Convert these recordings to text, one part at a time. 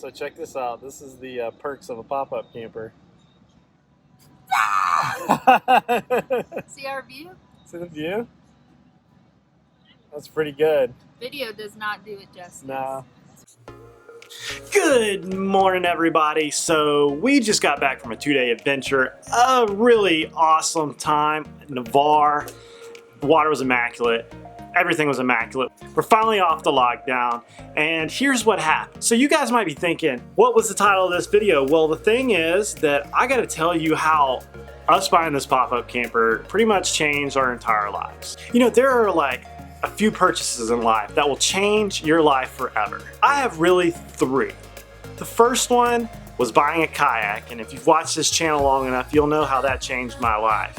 So check this out. This is the perks of a pop-up camper. See our view? See the view? That's pretty good. Video does not do it justice. No. Good morning, everybody. So we just got back from a 2-day adventure. A really awesome time. Navarre. The water was immaculate. Everything was immaculate. We're finally off the lockdown, and here's what happened. So you guys might be thinking, what was the title of this video? Well, the thing is that I gotta tell you how us buying this pop-up camper pretty much changed our entire lives. You know, there are like a few purchases in life that will change your life forever. I have really 3. The first one was buying a kayak, and if you've watched this channel long enough, you'll know how that changed my life.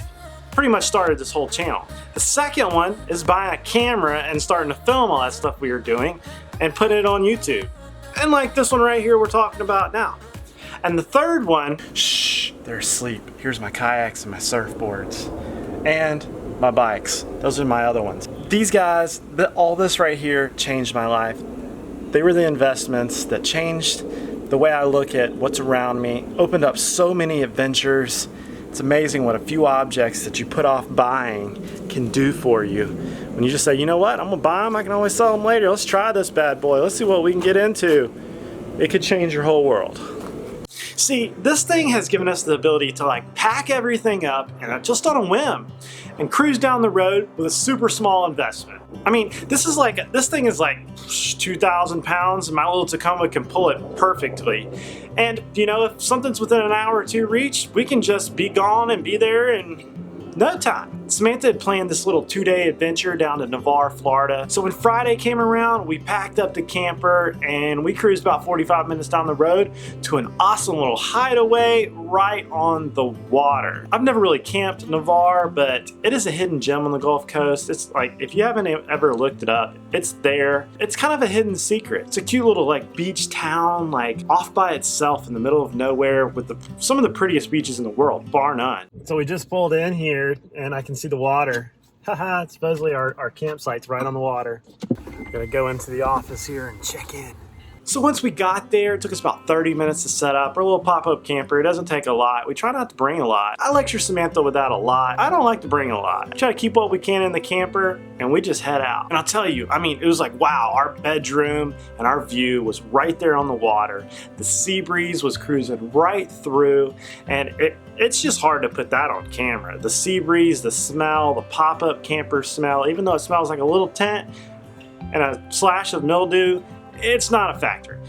Pretty much started this whole channel. The second one is buying a camera and starting to film all that stuff we were doing and putting it on YouTube. And like this one right here we're talking about now. And the third one, shh, they're asleep. Here's my kayaks and my surfboards and my bikes. Those are my other ones. These guys, all this right here changed my life. They were the investments that changed the way I look at what's around me, opened up so many adventures. It's amazing what a few objects that you put off buying can do for you. When you just say, you know what, I'm gonna buy them, I can always sell them later. Let's try this bad boy. Let's see what we can get into. It could change your whole world. See, this thing has given us the ability to like pack everything up and just on a whim and cruise down the road with a super small investment. I mean, this thing is like 2,000 pounds and my little Tacoma can pull it perfectly. And you know, if something's within an hour or 2 reach, we can just be gone and be there in no time. Samantha had planned this little 2-day adventure down to Navarre, Florida. So when Friday came around, we packed up the camper and we cruised about 45 minutes down the road to an awesome little hideaway right on the water. I've never really camped in Navarre, but it is a hidden gem on the Gulf Coast. It's like, if you haven't ever looked it up, it's there. It's kind of a hidden secret. It's a cute little like beach town, like off by itself in the middle of nowhere with some of the prettiest beaches in the world, bar none. So we just pulled in here and I can see the water. Haha, supposedly our campsite's right on the water. Gonna go into the office here and check in. So once we got there, it took us about 30 minutes to set up. Our little pop-up camper, it doesn't take a lot. We try not to bring a lot. I lecture Samantha with that a lot. I don't like to bring a lot. I try to keep what we can in the camper and we just head out. And I'll tell you, I mean, it was like, wow, our bedroom and our view was right there on the water. The sea breeze was cruising right through, and it's just hard to put that on camera. The sea breeze, the smell, the pop-up camper smell, even though it smells like a little tent and a slash of mildew, it's not a factor.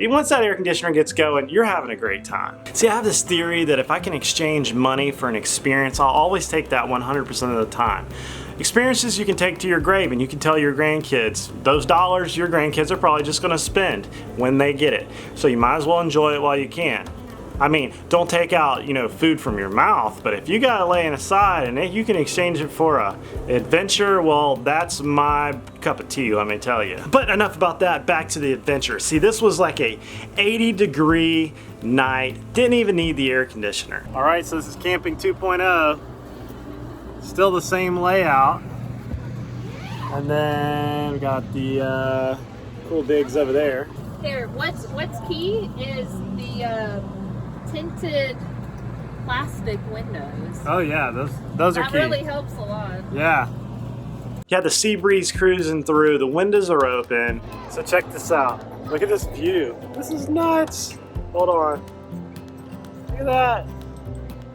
Once that air conditioner gets going, you're having a great time. See, I have this theory that if I can exchange money for an experience, I'll always take that 100% of the time. Experiences you can take to your grave, and you can tell your grandkids, those dollars your grandkids are probably just gonna spend when they get it. So you might as well enjoy it while you can. I mean, don't take out, you know, food from your mouth, but if you got it laying aside and you can exchange it for an adventure, well, that's my cup of tea, let me tell you. But enough about that, back to the adventure. See, this was like a 80-degree night, didn't even need the air conditioner. All right, so this is camping 2.0. Still the same layout. And then we got the cool digs over there. Here, what's key is the tinted plastic windows. Oh yeah, those are key. That really helps a lot. Yeah. You had the sea breeze cruising through, the windows are open. So check this out. Look at this view. This is nuts. Hold on. Look at that.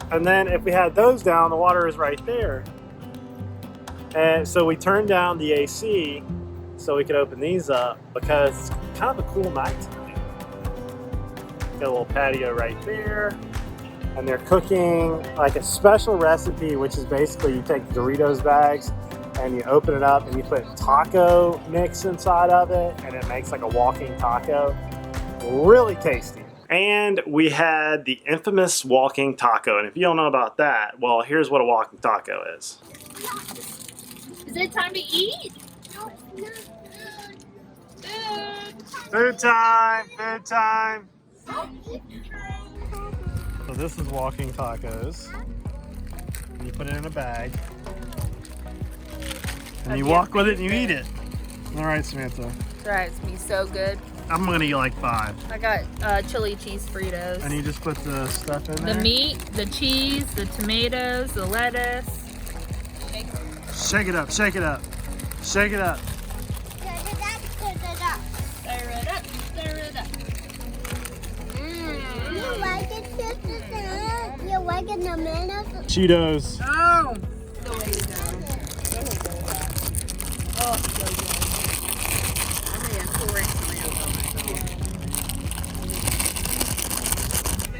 And then if we had those down, the water is right there. And so we turned down the AC so we could open these up because it's kind of a cool night tonight. Got a little patio right there. And they're cooking like a special recipe, which is basically you take Doritos bags and you open it up and you put taco mix inside of it and it makes like a walking taco. Really tasty. And we had the infamous walking taco. And if you don't know about that, well, here's what a walking taco is. Is it time to eat? Food time, food time. So this is walking tacos. And you put it in a bag. And you walk with it and you eat it. All right, Samantha. Drives me so good. I'm gonna eat like 5. I got chili cheese Fritos. And you just put the stuff in there? The meat, the cheese, the tomatoes, the lettuce. Shake it up, shake it up. Shake it up. Stir it up, stir it up. You like it, sister? You like it, the minutes? Cheetos. Oh, the way to go. Oh, so good. I'm gonna have 4 extra Fritos on myself.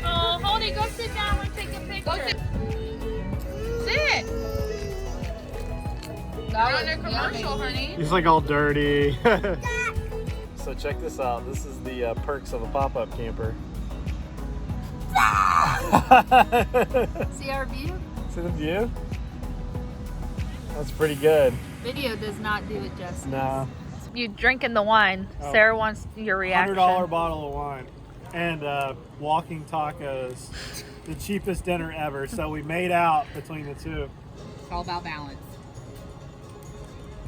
Oh, Holdy, go sit down and take a picture. Go sit. You're on a commercial, honey. He's like all dirty. So check this out. This is the perks of a pop-up camper. See our view? See the view? That's pretty good. Video does not do it justice. No. You drinking the wine. Oh. Sarah wants your reaction. $100 bottle of wine. And walking tacos. The cheapest dinner ever. So we made out between the two. It's all about balance.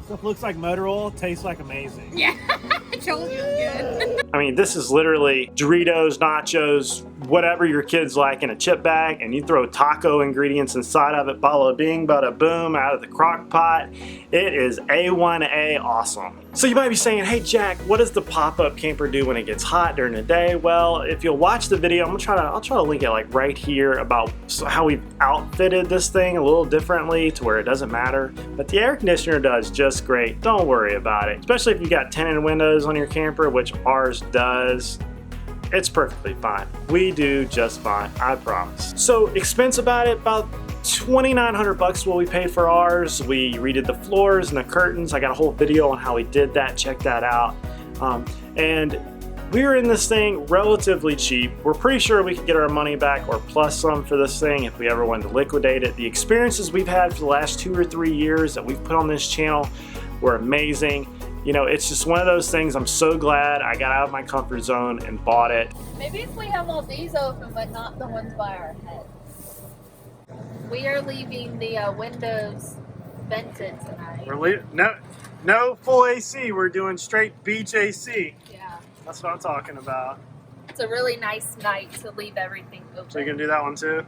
Stuff looks like motor oil, tastes like amazing. Yeah, I told you it's good. I mean, this is literally Doritos, nachos, whatever your kids like in a chip bag, and you throw taco ingredients inside of it, bada bing, bada boom, out of the crock pot. It is A1A awesome. So you might be saying, hey Jack, what does the pop-up camper do when it gets hot during the day? Well, if you'll watch the video, I'll try to link it like right here about how we've outfitted this thing a little differently to where it doesn't matter. But the air conditioner does just great. Don't worry about it. Especially if you got tinted windows on your camper, which ours does. It's perfectly fine. We do just fine, I promise. So expense about it, about $2,900 what we paid for ours. We redid the floors and the curtains. I got a whole video on how we did that. Check that out. And we were in this thing relatively cheap. We're pretty sure we could get our money back or plus some for this thing if we ever wanted to liquidate it. The experiences we've had for the last 2 or 3 years that we've put on this channel were amazing. You know, it's just one of those things. I'm so glad I got out of my comfort zone and bought it. Maybe if we have all these open, but not the ones by our head. We are leaving the windows vented tonight. We're leaving. No full AC. We're doing straight beach AC. Yeah. That's what I'm talking about. It's a really nice night to leave everything open. So you gonna do that one too?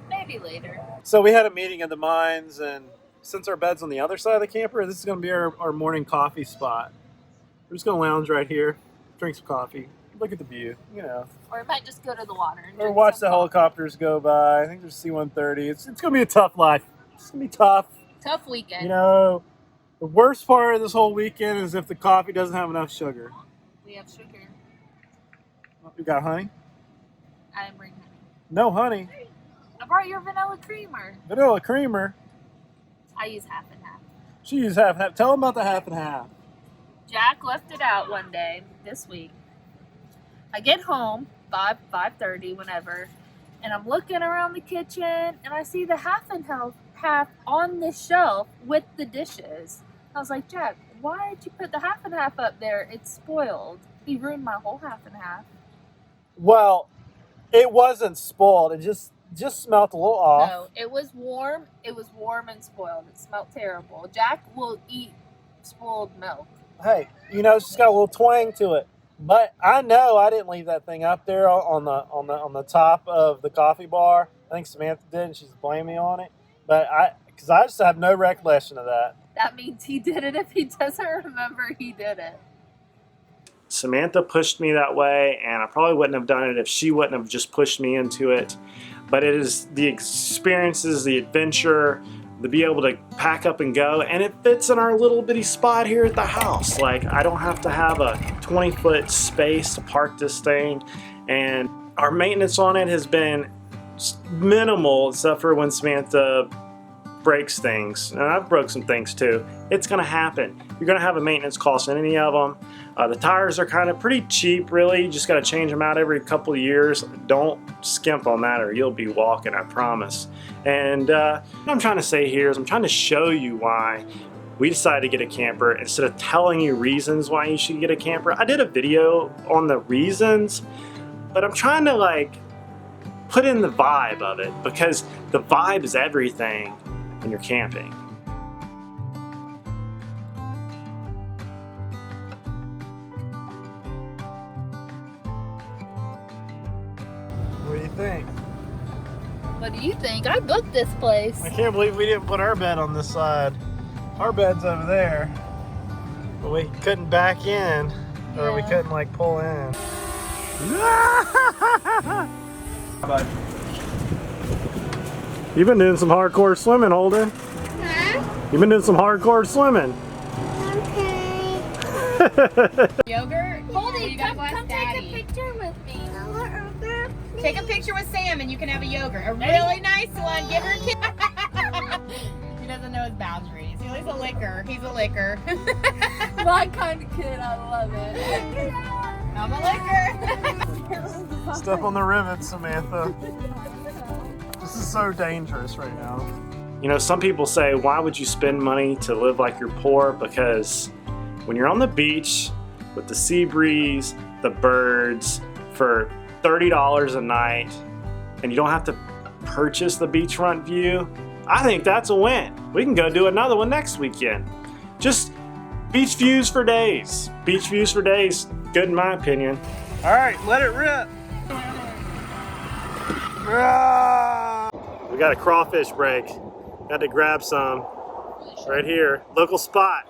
Maybe later. So we had a meeting of the minds, and since our bed's on the other side of the camper, this is gonna be our morning coffee spot. We're just gonna lounge right here, drink some coffee, look at the view, you know. Or we might just go to the water. And Or drink watch some the coffee. helicopters go by. I think there's C-130. It's gonna be a tough life. It's gonna be tough. Tough weekend. You know, the worst part of this whole weekend is if the coffee doesn't have enough sugar. We have sugar. You got honey? I didn't bring honey. No honey. I brought your vanilla creamer. Vanilla creamer. I use half and half. She used half and half. Tell them about the half and half. Jack left it out one day this week. I get home 5:30, whenever, and I'm looking around the kitchen and I see the half and half on the shelf with the dishes. I was like, Jack, why did you put the half and half up there? It's spoiled. He ruined my whole half and half. Well, it wasn't spoiled. It just smelled a little off. No, it was warm. It was warm and spoiled. It smelled terrible. Jack will eat spoiled milk. Hey, you know, it's just got a little twang to it. But I know I didn't leave that thing up there on the top of the coffee bar. I think Samantha did, and she's blaming me on it. But because I just have no recollection of that. That means he did it. If he doesn't remember, he did it. Samantha pushed me that way, and I probably wouldn't have done it if she wouldn't have just pushed me into it. But it is the experiences, the adventure, to be able to pack up and go, and it fits in our little bitty spot here at the house. Like, I don't have to have a 20-foot space to park this thing, and our maintenance on it has been minimal, except for when Samantha breaks things, and I've broke some things too. It's gonna happen. You're gonna have a maintenance cost in any of them. The tires are kind of pretty cheap, really. You just gotta change them out every couple of years. Don't skimp on that or you'll be walking, I promise. And what I'm trying to say here is I'm trying to show you why we decided to get a camper instead of telling you reasons why you should get a camper. I did a video on the reasons, but I'm trying to like put in the vibe of it, because the vibe is everything when you're camping. What do you think? What do you think? I booked this place. I can't believe we didn't put our bed on this side. Our bed's over there. But we couldn't back in, or we Yeah. couldn't like pull in. You've been doing some hardcore swimming, Holden. Huh? You've been doing some hardcore swimming. Okay. Yogurt? Goldie, You gotta come go ask take a Daddy. picture with me. Take a picture with Sam and you can have a yogurt. A really nice one. Give her a kiss. He doesn't know his boundaries. He's a licker. He's a licker. My kind of kid, I love it. I'm a licker. Step on the rivets, Samantha. This is so dangerous right now. You know, some people say, why would you spend money to live like you're poor? Because when you're on the beach with the sea breeze, the birds, for $30 a night, and you don't have to purchase the beachfront view, I think that's a win. We can go do another one next weekend. Just beach views for days. Beach views for days. Good in my opinion. All right, let it rip. We got a crawfish break. Got to grab some right here. Local spot.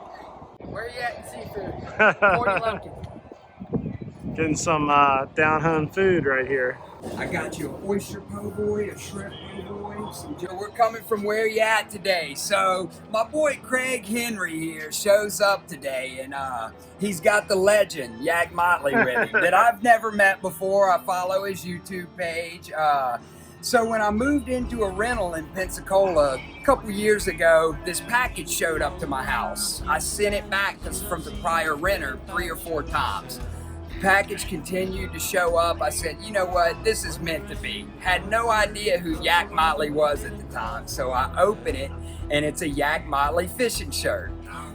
Where you at in seafood? 40 Lumpkin. Getting some down-home food right here. I got you an oyster po' boy, a shrimp po' boy, some Joe. We're coming from where you at today. So my boy Craig Henry here shows up today, and he's got the legend Yak Motley with him that I've never met before. I follow his YouTube page. So when I moved into a rental in Pensacola a couple years ago, this package showed up to my house. I sent it back from the prior renter 3 or 4 times. Package continued to show up. I said, you know what, this is meant to be. Had no idea who Yak Motley was at the time, so I open it and it's a Yak Motley fishing shirt.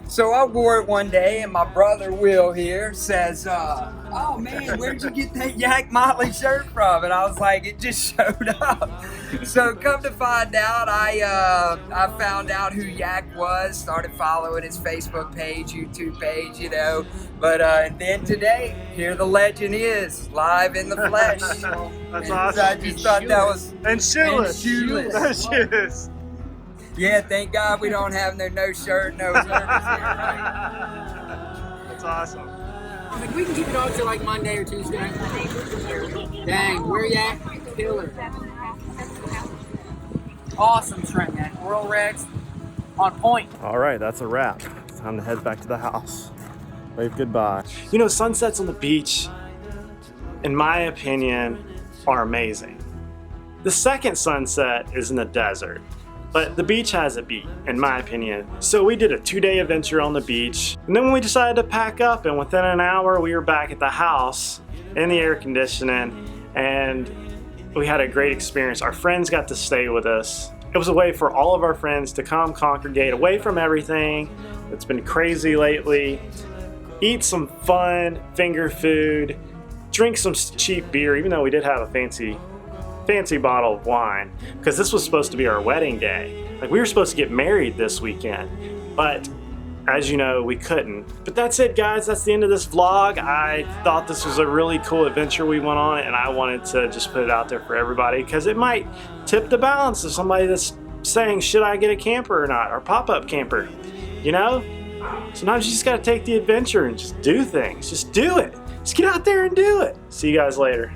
So I wore it one day and my brother Will here says, oh man, where'd you get that Yak Motley shirt from? And I was like, it just showed up. So come to find out, I found out who Yak was, started following his Facebook page, YouTube page, you know. But and then today, here the legend is, live in the flesh. That's And awesome. I just thought that was, And shoeless. shoeless. Shoeless. yeah, thank God we don't have no shirt, no service here, right? That's awesome. I mean, we can keep it on till like Monday or Tuesday. Dang, where you at? Killer. Awesome shrimp, man. World Rex on point. All right, that's a wrap. It's time to head back to the house. Wave goodbye. You know, sunsets on the beach, in my opinion, are amazing. The second sunset is in the desert, but the beach has it beat, in my opinion. So we did a 2-day adventure on the beach, and then we decided to pack up, and within an hour we were back at the house in the air conditioning, and we had a great experience. Our friends got to stay with us. It was a way for all of our friends to come congregate away from everything that's been crazy lately, eat some fun finger food, drink some cheap beer, even though we did have a fancy bottle of wine, because this was supposed to be our wedding day. Like, we were supposed to get married this weekend, but as you know, we couldn't. But that's it, guys. That's the end of this vlog. I thought this was a really cool adventure we went on, and I wanted to just put it out there for everybody, because it might tip the balance of somebody that's saying, should I get a camper or not, or pop-up camper, you know? Sometimes you just gotta take the adventure and just do things. Just do it. Just get out there and do it. See you guys later.